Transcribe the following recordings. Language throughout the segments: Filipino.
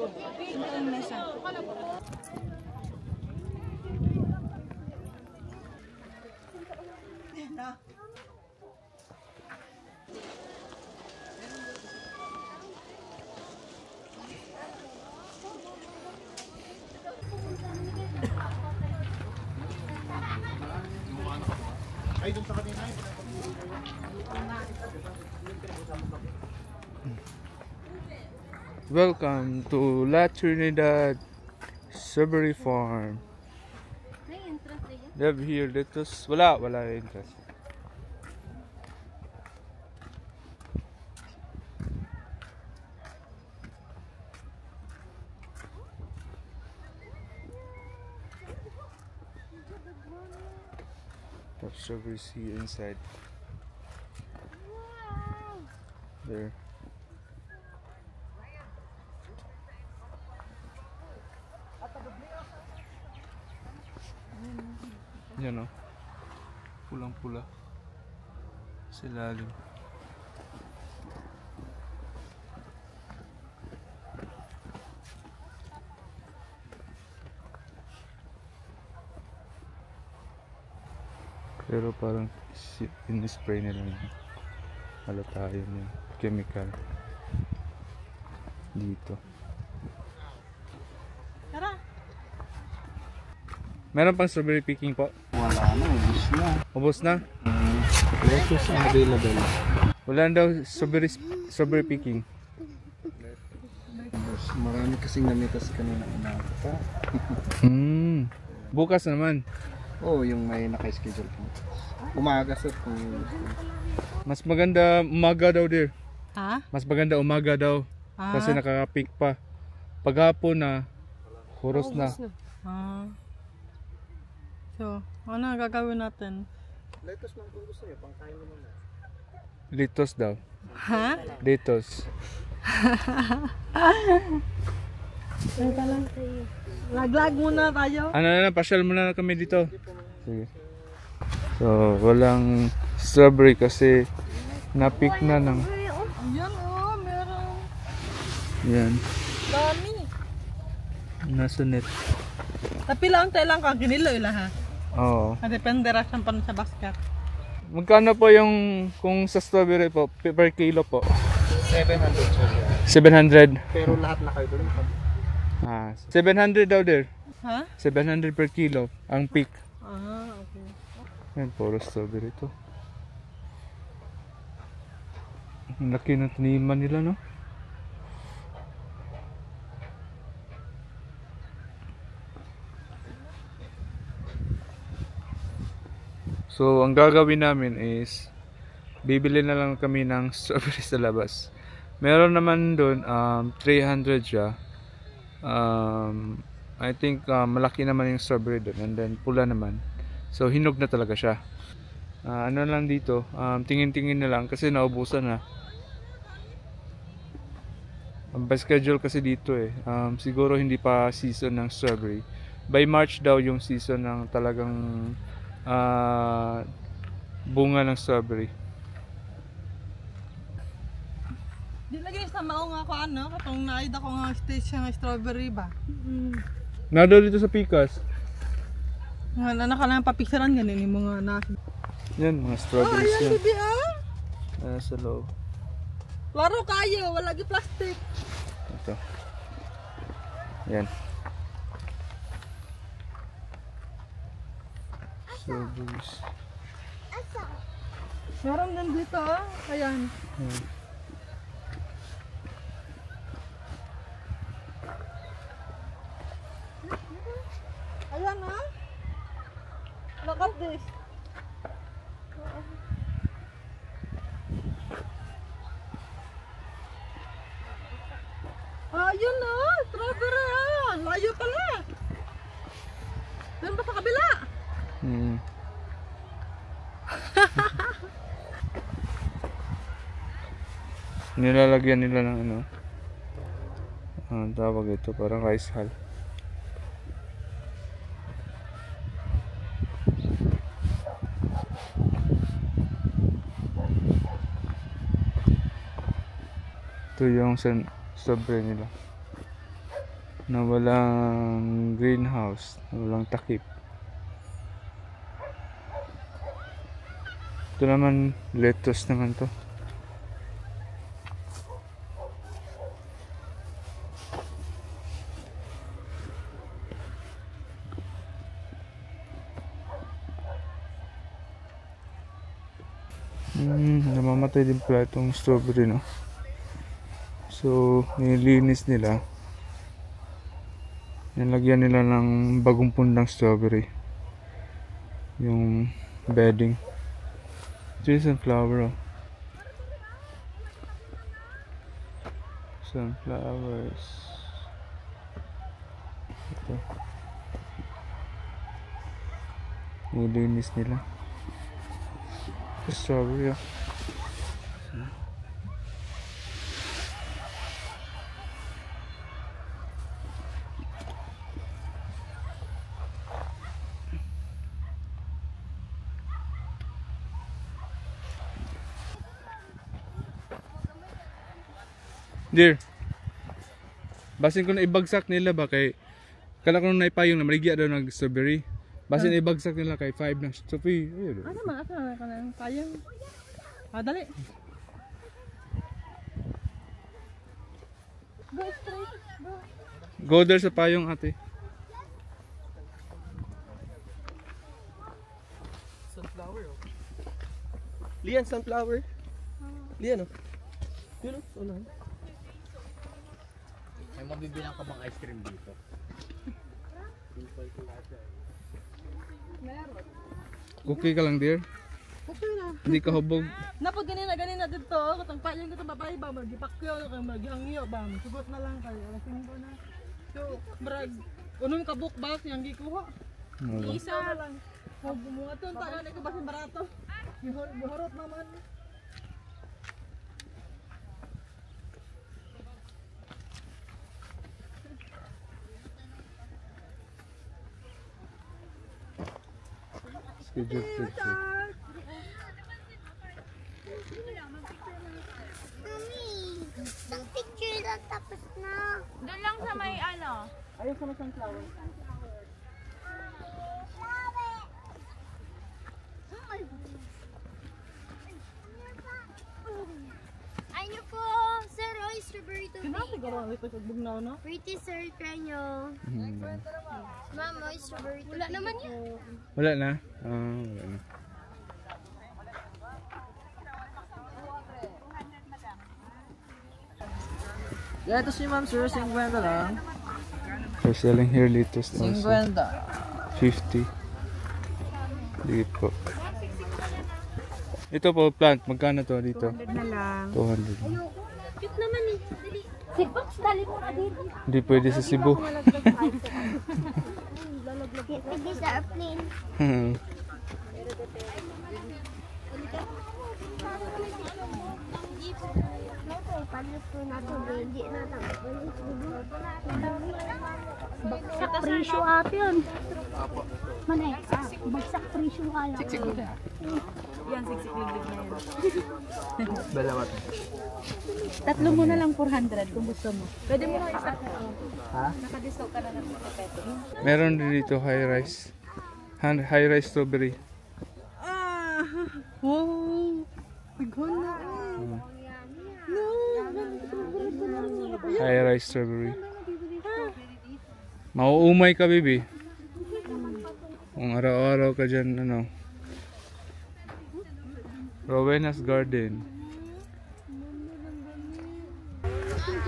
Ang mesa. Ay, dun sa kanina. Welcome to La Trinidad Strawberry Farm. May interest din. They have here lettuce. Wala interest. The strawberries here inside. There. Yan o. Pulang-pula. Sa ilalim. Pero parang in-spray nila yun. Halata yun yung chemical dito. Tara. Meron pang strawberry picking po? Wala na, ubus na. Ubus na? Lettuce ang available. Wala daw strawberry picking. Marami kasing namitas kanina umaga pa. Bukas naman. Oo, yung may naka-schedule po. Umaga sir kung Mas maganda umaga daw dear. Ha? Mas maganda umaga daw. Kasi nakaka-pick pa. Paghapon na, huros na. Ah. So, ano gagawin natin? lettuce lang kung gusto niyo, pang kain naman na. Litos daw. Ha? Litos. Teka lang. Lag-lag muna tayo. Ano na, pasyal muna na kami dito. Sige. So, walang strawberry kasi na-pick na ng... Ayan oh, meron. Yan. Dami. Nasa net. Tapi lang tayo lang kang kinilo ila ha. Oo. Depende ra sa pan sa basket. Magkano po yung kung sa strawberry po per kilo po? 700 sir. 700. Pero lahat na kayo doon. 700 daw there. Ha? 700 per kilo ang pick. Ah, okay. Yan, puro strawberry to. Ang laki ng taniman nila, no? So, ang gagawin namin is bibili na lang kami ng strawberry sa labas. Meron naman doon 300 siya. I think malaki naman yung strawberry doon and then pula naman. So, hinog na talaga siya. Ano lang dito, tingin-tingin na lang kasi naubusan na. Ang schedule kasi dito eh. Siguro hindi pa season ng strawberry. By March daw yung season ng talagang bunga ng strawberry. Di lagi sa mao nga ko ano, katong naida ko nga stage nga strawberry ba. Nado dito sa Pikas. Nga na ka lang papicturean ganin ni mga na. Yan, mga strawberries Ayan, yan. bibi ah. Sa loob. Laro kayo, wala gi plastic. Ito. Yan. Strawberries. Meron din dito ah. Ayan. Ayan ah. Look at this. Ayun ah, strawberry ah. Layo pala. Doon ba sa kabila? Nilalagyan nila ng ano. Ang tawag ito, parang rice hull. Ito yung strawberry nila. na walang greenhouse, na walang takip. Ito naman, lettuce naman to. Namamatay din pala itong strawberry, no? So, nilinis nila. Nilagyan nila ng bagong pundang strawberry. Yung bedding. Ito yung sunflower, oh. Sunflowers. Ito. Nilinis nila. Strawberry, oh. Dear, basin ko na ibagsak nila ba kay kala ko na ipayong na maligya daw ng strawberry. Basin na ibagsak nila kay 5 na strawberry. Ano man, asa na ka ng payong? Dali. Go straight, go. Go there sa payong, ate. Sunflower, oh. Lian, sunflower. Lian, oh. Yun, oh. Unahan. May mabibilang ka bang ice cream dito? Okay ka lang, dear? Okay na. Hindi ka hubog. Napod ganina dito, katang payong ko babae ba, magipakyo na kayo, maghangyo ba, sugot na lang kayo, alasing ko na. So, brag, unong kabuk ba, siyang gikuha. Isa lang. Huwag mga ito, tayo na ito ba barato. Buharot naman. Schedule picture. Isang picture lang tapos na. Doon lang sa may ano. Ayun sa may sunflower. Ayun po, sir, oy, strawberry to Kina siguro ang ito kagbugnaw, no? Pretty sir, try nyo. Ma'am, oy, strawberry to Wala naman yan. Wala na? Wala na. Yeah, ito si ma'am, sir. 50 lang. We're selling here lettuce also. 50. 50. Dito. Ito po, plant. Magkano to dito? 200 na lang. 200. Cute naman eh. Dali. Si Box, dali mo na dito. Hindi pwede sa Cebu. Pwede sa airplane. Paano po na ito? Hindi na lang. Bagsak presyo ate yun. Manay, bagsak presyo kaya. Siksik mo na. Yan, siksik liglig na yan. Balawat. Tatlo mo na lang 400 kung gusto mo. Pwede mo na isa. Ha? Nakadistock ka na ng 50 pesos. Meron din dito high rice. High rice strawberry. Wow! Paghan na High rice strawberry. Mauumay ka, baby. Kung araw-araw ka dyan, ano. Rowena's Garden.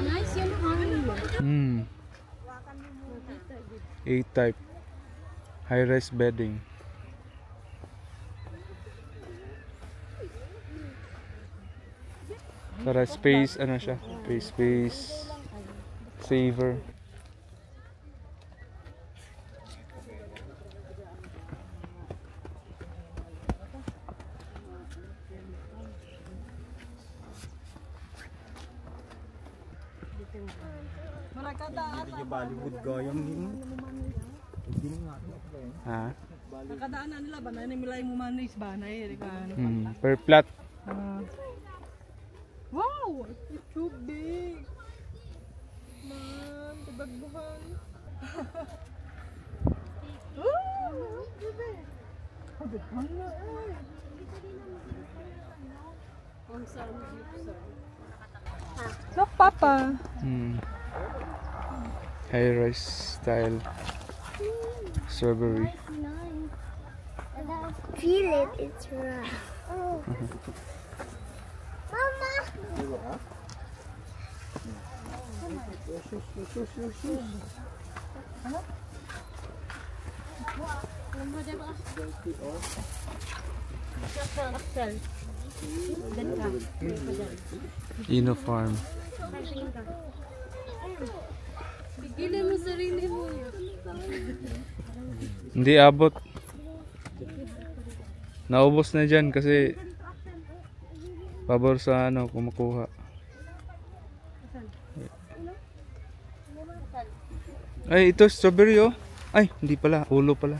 Nice yun. A-type. High rise bedding. Para space, ano siya? Space saver. Marakadaan. Bollywood gayam ni. Ha? Nakadaan na nila ba? Nanimilay mo manis ba? Nairikan. Per plot. Wow! It's too big! Man, tabagbuhan. Look, Papa. High-rise style strawberry. Feel it, it's rough. Oh. Mama! Ino Farm. Pigilan mo sarili mo. Hindi abot. Naubos na dyan kasi pabor sa ano kumukuha. Ay, ito strawberry oh. Ay, hindi pala, ulo pala.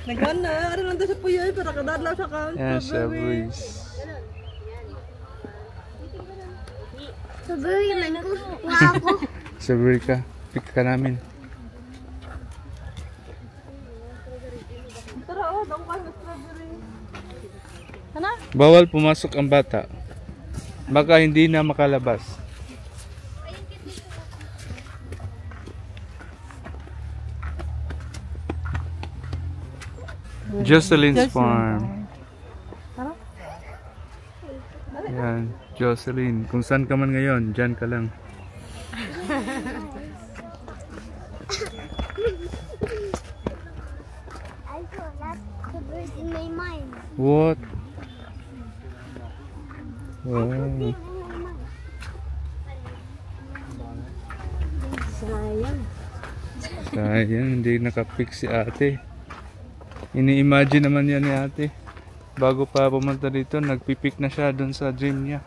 Nagwan na, ano lang daw sa puyoy, pero kadadlaw sa count. Yan, strawberries. Strawberry man ko. Nga ako. Strawberry ka. Pick ka namin. Tara, oh, daw ka na strawberry. Ano? Bawal pumasok ang bata. Baka hindi na makalabas. Jocelyn's Farm. Yan, Jocelyn. Kung saan ka man ngayon, dyan ka lang. I forgot the birds in my mind. What? Wow. Sayang, hindi nakapick si ate. Ini-imagine naman yan ni ate. Bago pa pumunta dito, nagpipick na siya doon sa dream niya.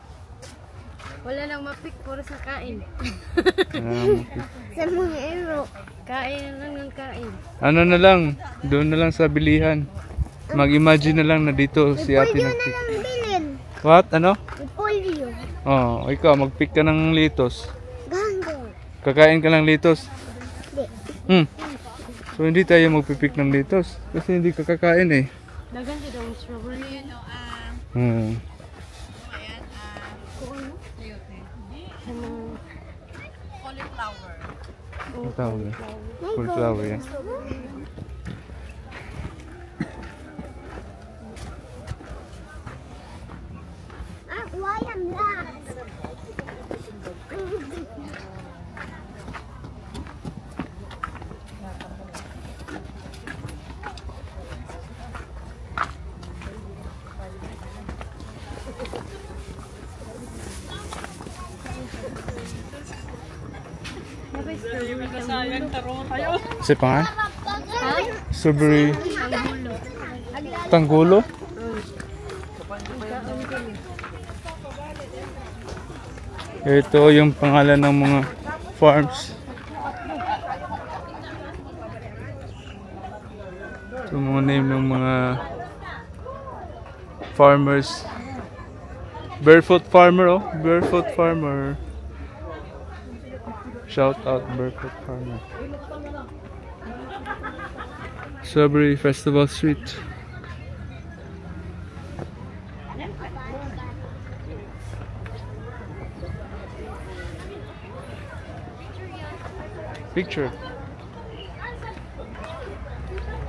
Wala nang mapik, puro sa kain. Sa mga ero. Kain lang ng kain. Ano na lang, doon na lang sa bilihan. Mag-imagine na lang na dito si ate Polio na nagpick. lang bilin. What? Ano? Polio. Oh, ikaw, magpick ka ng litos. Ganggo. Kakain ka ng litos. Hindi. So hindi tayo magpipick ng litos kasi hindi ka kakain eh. Dagan din daw strawberry. Ano tawag eh? Cauliflower yan. Why am last? Sayang taro kayo. Kasi pa nga? Strawberry. Tanggulo? Ito yung pangalan ng mga farms. Ito mga name ng mga farmers. Barefoot farmer oh. Barefoot farmer. Shout out Barefoot farmer. Strawberry Festival Street. Picture.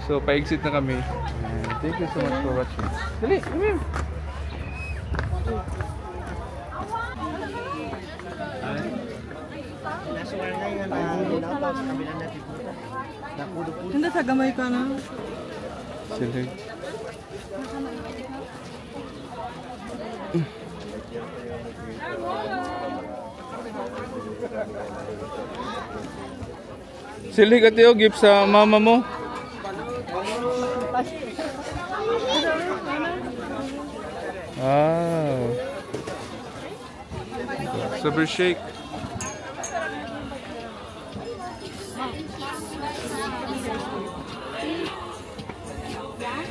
So, pa-exit na kami. And thank you so much for watching. Dali, come here. Hindi sa gamay ka na. Silig. Silig at yung gift sa mama mo. Wow. Super shake.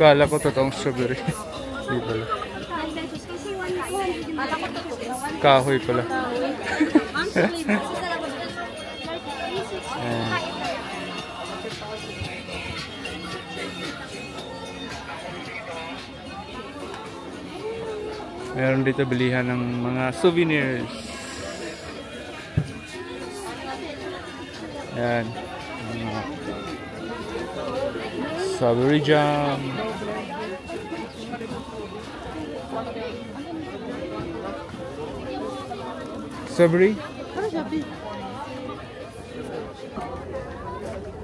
Kala ko totoong strawberry. Hindi pala. Kahoy pala. Meron dito bilihan ng mga souvenirs. Yan. Strawberry jam. Strawberry?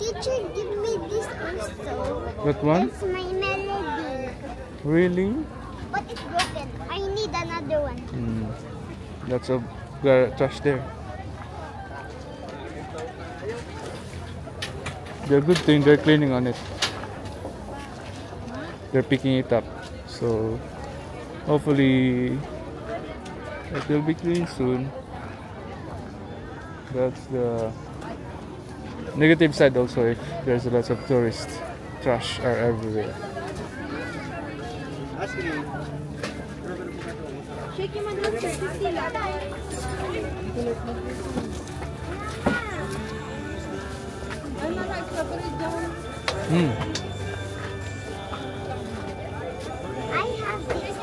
Teacher, give me this also. That one? It's my melody. Really? But it's broken. I need another one. Lots of trash there. The good thing, they're cleaning on it. They're picking it up. So, hopefully, it will be clean soon. That's the negative side also, if there's a lot of tourists. Trash are everywhere. Shaky man lang, sir. 50 lang. Ay, marag strawberry jam. I have this.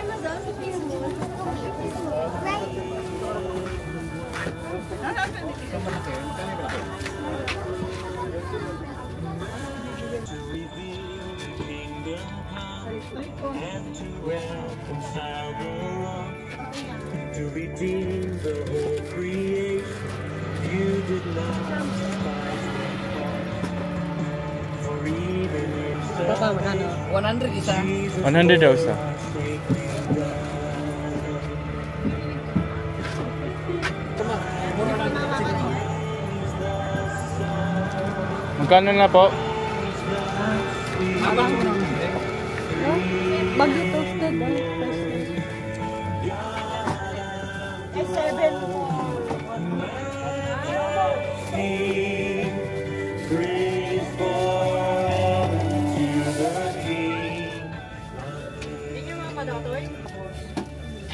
Right? To redeem the whole creation, you did not despise the cross. For even in Baka ano, 100 isa. 100 daw isa. Magkano na po? Bagyo toasted. Ay, 7. praise forever to the King.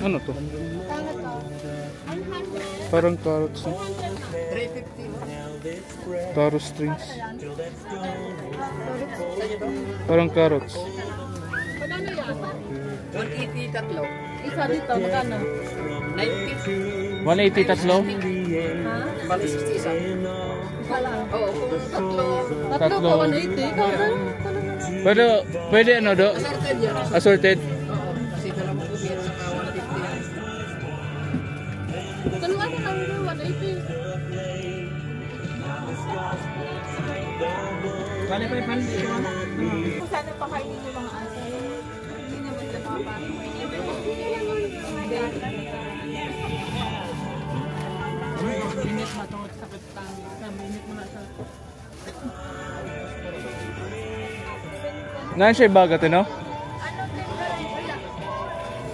Ano to? Parang carrots. 350. Taro strings. Parang carrots. 180 tatlo. Isa dito, magkano? 90. 180 tatlo? Bali 60 isa. Isa lang. Oo, kung tatlo. Tatlo ko, 180. Ikaw ba? Pero, pwede ano do? Assorted yan. Assorted? Oo, kasi dalawang kubir saka 150. Tanong ako lang yun, 180. Bali pa yung pandi. Kung sana pa kainin yung mga aso. Hindi naman sa mga paano. Minit matungod sa kitang. Minit mo na sa... Naan siya ibagat, no?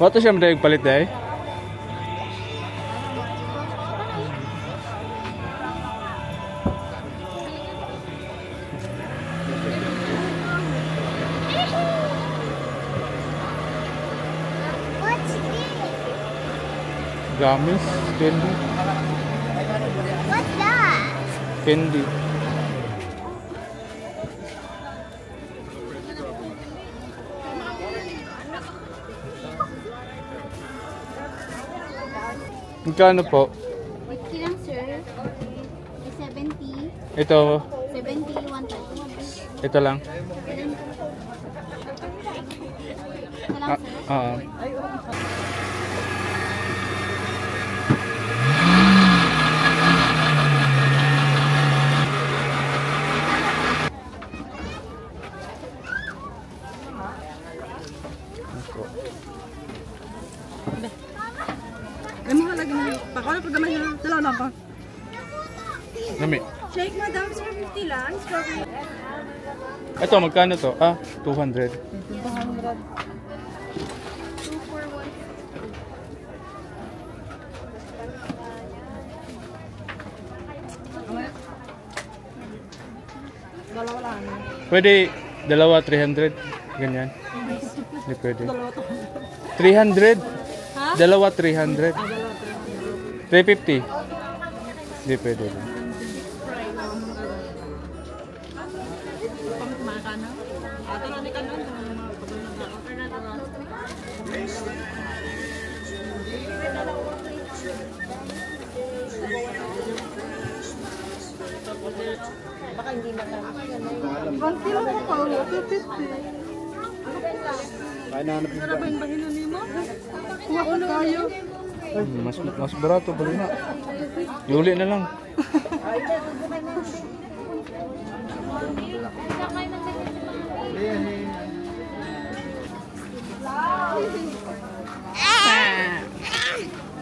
Bato siya madayag palit eh. What's this? Gamis, candy. What's that? Candy. Magkano po? 50 lang, sir. 70. Ito, 70, 120. ito lang. Ito lang, sir. Ay, mahalaga na. Pakala pa gamay na. Dalaw lang ka. Nami. Shake, madam, sir. 50 lang. Strawberry. Ito, magkano to? 200. 200. Dalawa lang. Pwede, dalawa, 300. Ganyan. Hindi pwede. 300. Ha? Dalawa, 300. 350. Hindi pwede. Makakana. Ate na ni kanon. 1 kilo mo pa, 250. Kaya nahanap yung Sarap yung bahinan ni mo. Kuha ko tayo. Mas barato bali na. Yuli na lang.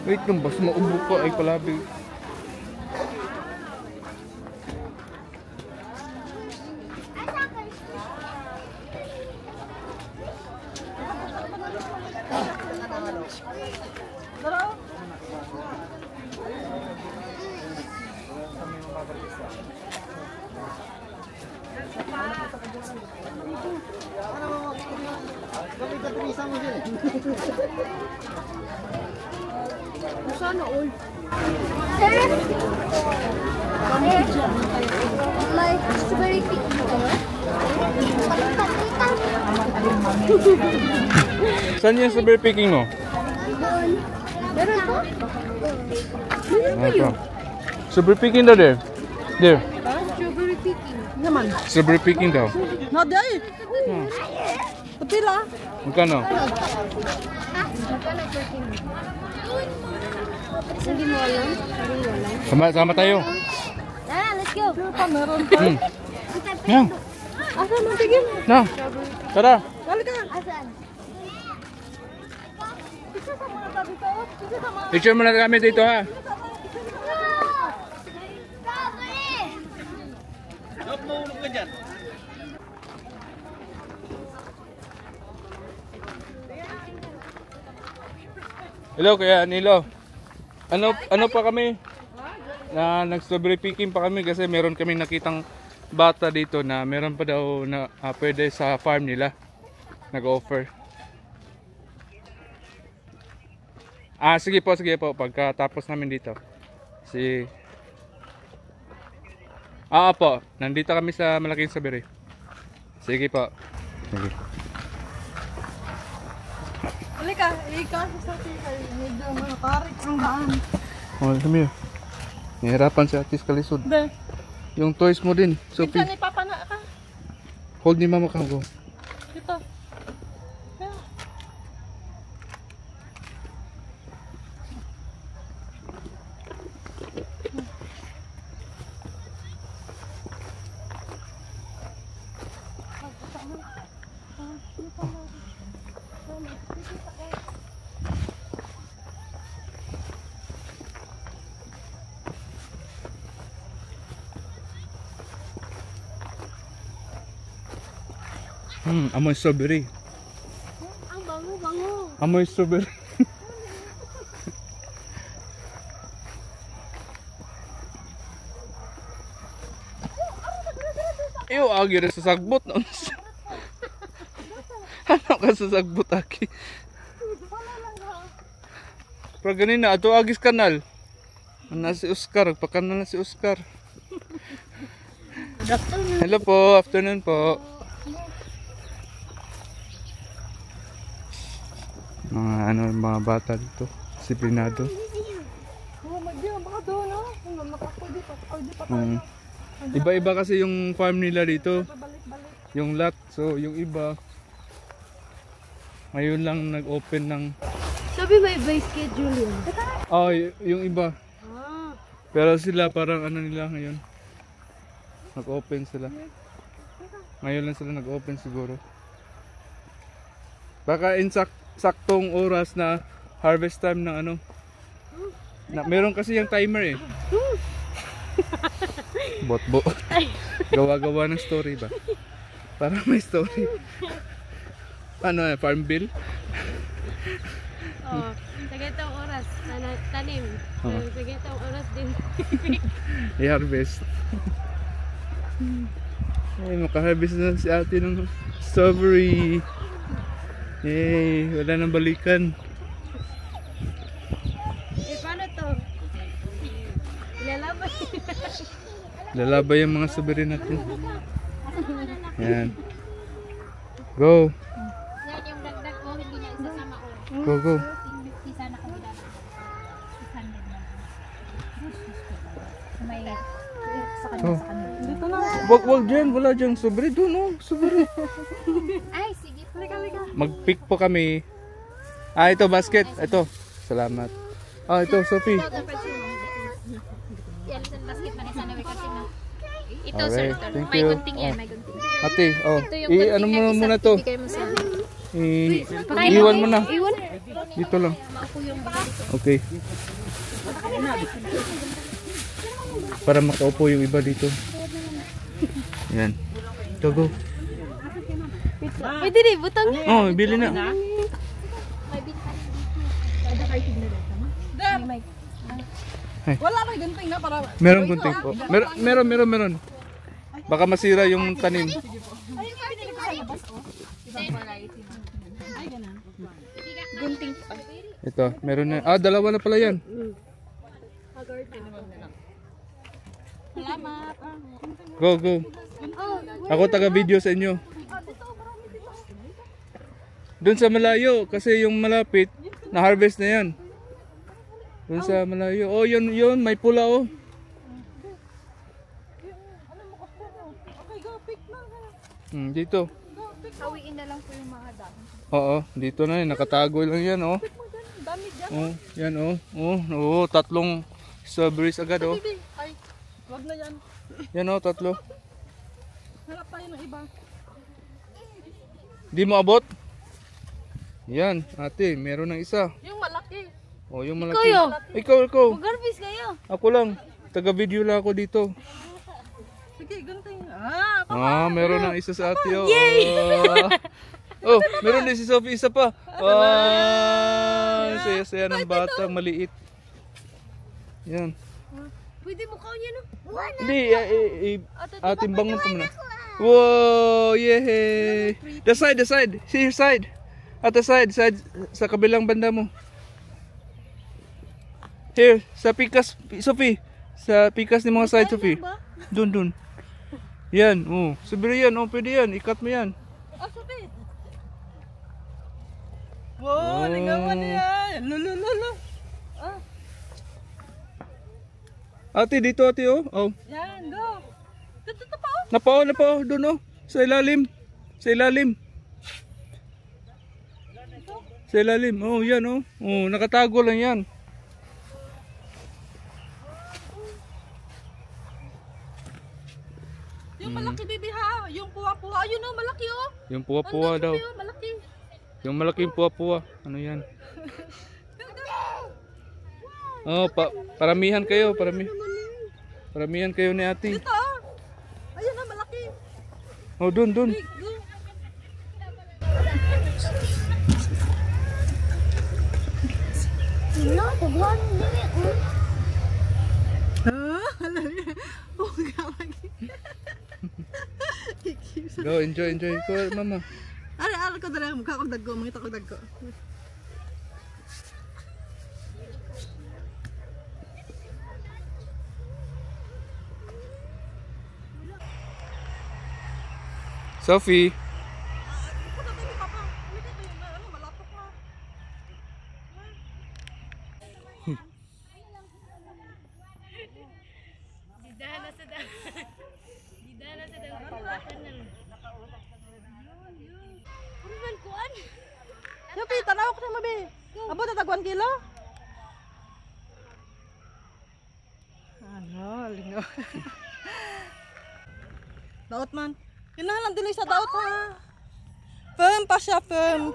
Wait lang, bas maubo ka ay palabi. Sana all. May strawberry cake. Saan yung strawberry picking mo? Meron po? Ito. Strawberry picking daw there. There. Strawberry picking. Naman. Strawberry picking daw. Naday. Kapila. Magkano? Hindi mo alam? Hindi mo alam? Sama tayo. Ah, let's go. Pa meron pa. Yan. Asa mo tigil? Na. Tara. Dali ka. Asan? Isa sa mga tabi to. Isa sa mga. Picture muna kami dito ha. Hello Kuya Nilo. Ano pa kami? Nag-strawberry picking pa kami kasi meron kaming nakitang bata dito na meron pa daw na pwede sa farm nila. Nag-offer. Sige po pagkatapos namin dito. Po, nandito kami sa Malaking Strawberry. Sige po. Sige. Halika, ikaw sa tika. Medyo makarik ang daan. Kami. Nahirapan si Atis Kalisod. Be. Yung toys mo din, Sophie. Minsan ipapana ka. Hold ni Mama Kago. Ito. Amoy strawberry. Ang bango. Amoy strawberry. Ew, agi rin sa sagbot. Ano ka sa sagbot, Aki? Pero ganina, ato agis kanal. Ano si Oscar, pakanal na si Oscar. Hello po, afternoon po. Mga bata dito. Disiplinado. Oh, magdiyan baka doon ah. Makakudi pa. Iba-iba kasi yung farm nila dito. Balik-balik. Yung lot. So, yung iba ngayon lang nag-open ng Sabi may by schedule yun. yung iba. Pero sila parang ano nila ngayon. Nag-open sila. Ngayon lang sila nag-open siguro. Baka saktong oras na harvest time ng ano. Meron kasi yung timer eh. Bot. Gawa-gawa ng story ba? Para may story. Ano farm bill? Sa ganitong oras, tanim. Sa ganitong oras din. I-harvest. Ay, makaharvest na si ate ng strawberry. Yay, wala nang balikan. Paano to? Ilalabay. Lalabay yung mga strawberry natin. Yan. Go. Yan yung dagdag ko, hindi niya isasama ko. Go. 50 sana kabila na. 600 na. May sa kanya, Oh. sa kanya. Dito na. Wag dyan, wala dyan. Sobre doon, oh. Sobre. Ay, sige. Halika. Mag-pick po kami. Ah, ito, basket. Ito. Salamat. Ah, ito, Sophie. Yan, sa basket man sana may kasi na. Ito, Okay, sir. thank May you. gunting yan, may gunting. Ate, oh. Ito yung gunting Ano mo na isa, muna to? ibigay mo sa akin. Iwan mo na. Iwan? Dito lang. Maupo yung baka dito. Okay. Para makaupo yung iba dito. Yan. Ito, go. Pwede rin, butang. Oh, bili na. Wala may gunting na para... Meron gunting po. Meron. Baka masira yung tanim. Gunting. Ito, meron na. Ah, dalawa na pala yan. Salamat. Go. Ako taga-video sa inyo. Doon sa malayo, kasi yung malapit, na-harvest na yan. Doon sa malayo. Oh, yun, may pula oh. Dito. Hawiin na lang po yung mga dami. Oo, dito na yun. Nakatago lang yan oh. Oh, yan oh. Oh, tatlong strawberries agad oh. Ay, wag na yan. Yan oh, tatlo. Harap tayo ng iba. Di mo abot? Yan, ate, meron ng isa. Yung malaki. Oh, yung malaki. Ikaw. Garbis kayo. Ako lang. Taga-video lang ako dito. Sige, gunting. Meron ng isa sa ate oh. Oh, meron din si Sophie isa pa. Saya-saya ng batang maliit. Yan. Pwede mo kanya no? Hindi, timbang mo pa muna. Wow, yay! The side. See your side. At the side, sa kabilang banda mo. Here, sa pikas, Sophie. Sa pikas ni mga side, Sophie. Dun. Yan, oh. Sabi yan, oh, pwede yan. Ikat mo yan. Sabi. Wow, lingawan yan. Lulululu. Ate, dito ate, oh. Oh. Yan, go. Dito pa oh. Napao, dun, oh. Sa ilalim. Oh, yan, oh. Oh, nakatago lang yan. Yung malaki baby ha. Yung puwa-puwa. Ayun oh, malaki oh. Yung puwa-puwa daw. Sabi, oh, malaki. Yung malaking puwa-puwa. Ano yan? Oh, paramihan kayo. Paramihan kayo ni ate. Dito oh. Ayun oh, malaki. Oh, dun. Go. No, tubuhan dili. Oh, gawag. Go, enjoy. Go, mama. Ara ko dala mukha ko dagko, mangita ko dagko. Sophie. Yapi, tanaw ko sa mabi. Abo tatagwan kilo. Lingaw. Daot man. Kinahalan dili sa daot ha. Firm pa siya, firm.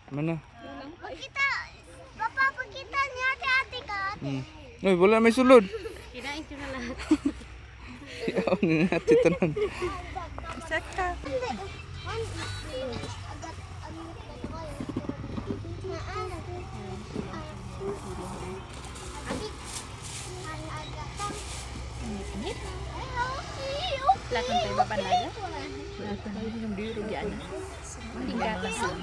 Mana? Pagkita niya ate ka. Ay, wala may sulod. Kinain ko na lahat. Iyaw ni ate tanan. Check ka. Lakan tayo mapanaga. Lakan tayo yung biro yan. Hindi gatas lang.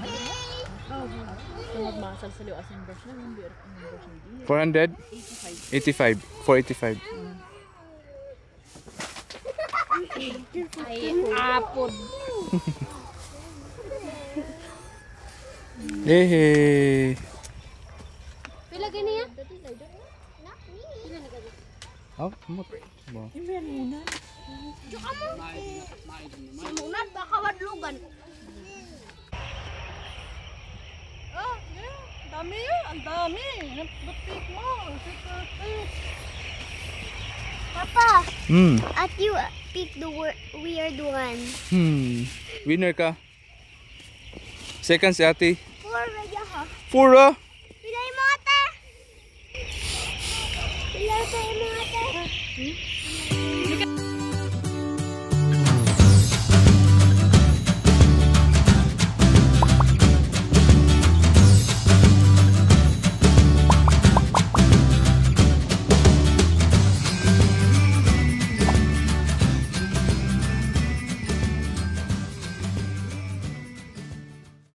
Magmasal sa liwas yung brush na yung biro. 400? 85. 485. Ay, apod. Hehe. Pila gani ya? Oh, mo. Wow. Simunat baka wadlugan. Oh, yeah. Dami yun. Ang dami. Butik mo. Papa, Hmm. at you pick the weird one. Winner ka. Second si ate. Four radya ha. 4 ah. Pilay mo ate. Pilay tayo mo ate.